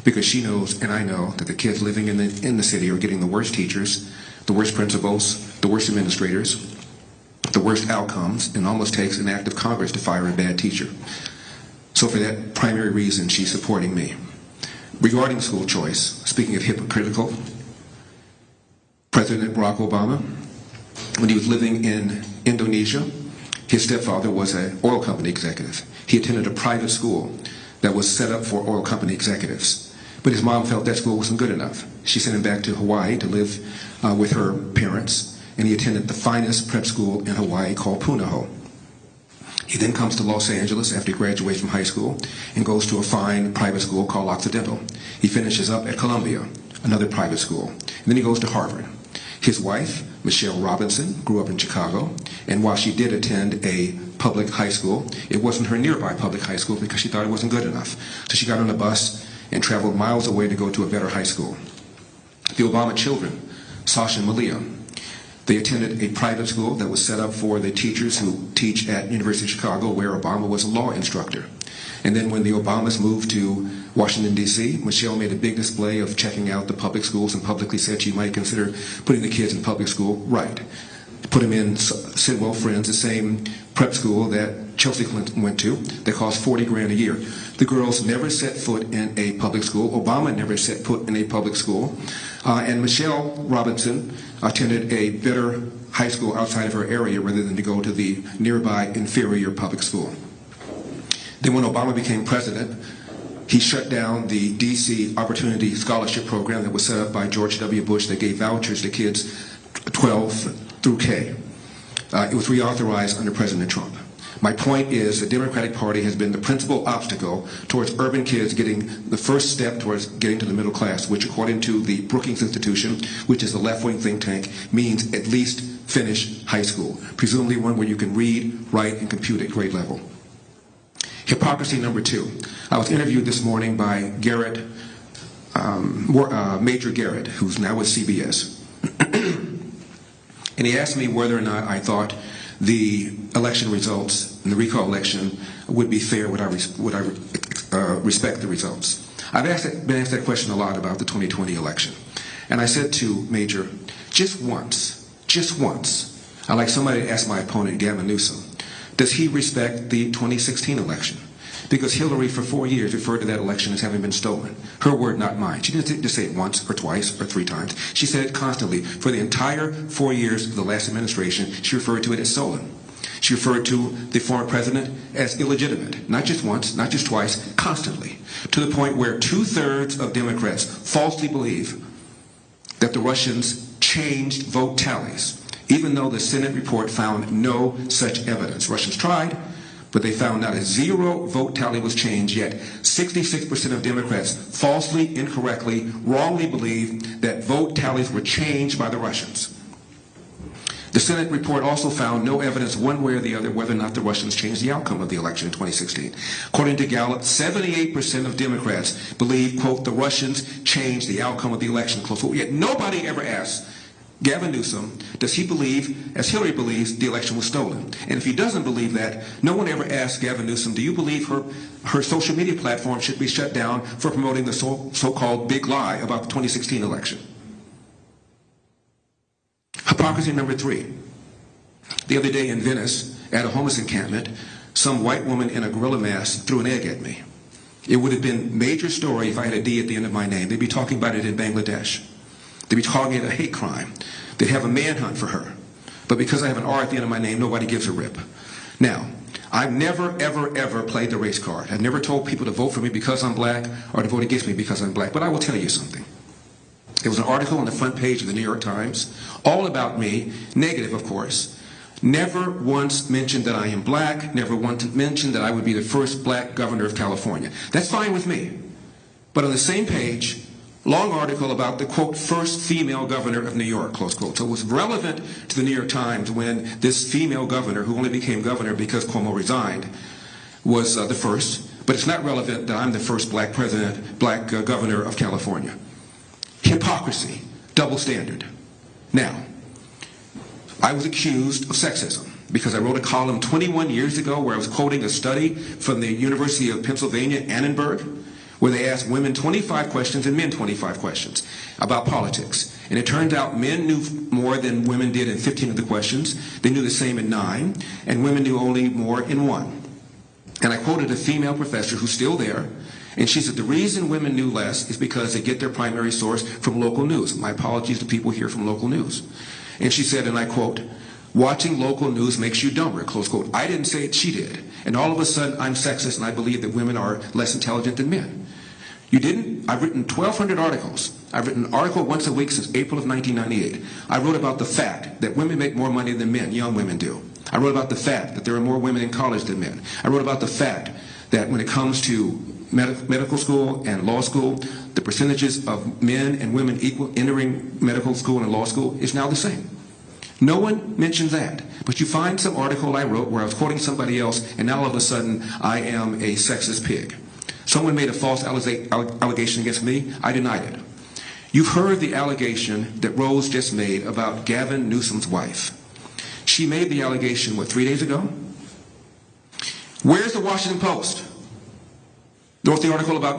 because she knows and I know that the kids living in the city are getting the worst teachers, the worst principals, the worst administrators, the worst outcomes, and almost takes an act of Congress to fire a bad teacher. So for that primary reason, she's supporting me. Regarding school choice, speaking of hypocritical, President Barack Obama, when he was living in Indonesia, his stepfather was an oil company executive. He attended a private school that was set up for oil company executives. But his mom felt that school wasn't good enough. She sent him back to Hawaii to live with her parents, and he attended the finest prep school in Hawaii called Punahou. He then comes to Los Angeles after he graduates from high school and goes to a fine private school called Occidental. He finishes up at Columbia, another private school, and then he goes to Harvard. His wife, Michelle Robinson, grew up in Chicago, and while she did attend a public high school, it wasn't her nearby public high school because she thought it wasn't good enough. So she got on a bus and traveled miles away to go to a better high school. The Obama children, Sasha and Malia, they attended a private school that was set up for the teachers who teach at University of Chicago, where Obama was a law instructor. And then when the Obamas moved to Washington, D.C., Michelle made a big display of checking out the public schools and publicly said she might consider putting the kids in public school. Right. Put them in Sidwell Friends, the same prep school that Chelsea Clinton went to, that cost $40,000 a year. The girls never set foot in a public school. Obama never set foot in a public school. And Michelle Robinson attended a better high school outside of her area rather than to go to the nearby inferior public school. Then when Obama became president, he shut down the D.C. Opportunity Scholarship Program that was set up by George W. Bush that gave vouchers to kids 12 through K. It was reauthorized under President Trump. My point is the Democratic Party has been the principal obstacle towards urban kids getting the first step towards getting to the middle class, which according to the Brookings Institution, which is a left-wing think tank, means at least finish high school, presumably one where you can read, write, and compute at grade level. Hypocrisy number 2. I was interviewed this morning by Garrett, Major Garrett, who's now with CBS. And he asked me whether or not I thought the election results in the recall election would be fair, would I respect the results. I've been asked that question a lot about the 2020 election. And I said to Major, just once, I'd like somebody to ask my opponent, Gavin Newsom, does he respect the 2016 election? Because Hillary, for 4 years, referred to that election as having been stolen. Her word, not mine. She didn't just say it once or twice or 3 times. She said it constantly. For the entire 4 years of the last administration, she referred to it as stolen. She referred to the former president as illegitimate. Not just once, not just twice, constantly. To the point where 2/3 of Democrats falsely believe that the Russians changed vote tallies, even though the Senate report found no such evidence. Russians tried, but they found not a 0 vote tally was changed, yet 66% of Democrats falsely, incorrectly, wrongly believe that vote tallies were changed by the Russians. The Senate report also found no evidence one way or the other whether or not the Russians changed the outcome of the election in 2016. According to Gallup, 78% of Democrats believe, quote, the Russians changed the outcome of the election, close quote. Yet nobody ever asked Gavin Newsom, does he believe, as Hillary believes, the election was stolen? And if he doesn't believe that, no one ever asked Gavin Newsom, do you believe her social media platform should be shut down for promoting the so-called big lie about the 2016 election? Hypocrisy number 3. The other day in Venice, at a homeless encampment, some white woman in a gorilla mask threw an egg at me. It would have been a major story if I had a D at the end of my name. They'd be talking about it in Bangladesh. They'd be calling it a hate crime. They'd have a manhunt for her. But because I have an R at the end of my name, nobody gives a rip. Now, I've never, ever, ever played the race card. I've never told people to vote for me because I'm black or to vote against me because I'm black. But I will tell you something. There was an article on the front page of the New York Times, all about me, negative, of course. Never once mentioned that I am black, never once mentioned that I would be the first black governor of California. That's fine with me. But on the same page, long article about the, quote, first female governor of New York, close quote. So it was relevant to the New York Times when this female governor, who only became governor because Cuomo resigned, was the first. But it's not relevant that I'm the first black governor of California. Hypocrisy, double standard. Now, I was accused of sexism because I wrote a column 21 years ago where I was quoting a study from the University of Pennsylvania, Annenberg, where they asked women 25 questions and men 25 questions about politics. And it turned out men knew more than women did in 15 of the questions. They knew the same in 9, and women knew only more in 1. And I quoted a female professor who's still there, and she said the reason women knew less is because they get their primary source from local news. My apologies to people here from local news. And she said, and I quote, "Watching local news makes you dumber," close quote. I didn't say it, she did. And all of a sudden, I'm sexist and I believe that women are less intelligent than men. You didn't? I've written 1,200 articles. I've written an article once a week since April of 1998. I wrote about the fact that women make more money than men, young women do. I wrote about the fact that there are more women in college than men. I wrote about the fact that when it comes to medical school and law school, the percentages of men and women entering medical school and law school is now the same. No one mentioned that. But you find some article I wrote where I was quoting somebody else, and now all of a sudden I am a sexist pig. Someone made a false allegation against me. I denied it. You've heard the allegation that Rose just made about Gavin Newsom's wife. She made the allegation, what, 3 days ago? Where's the Washington Post? Wrote the article about me.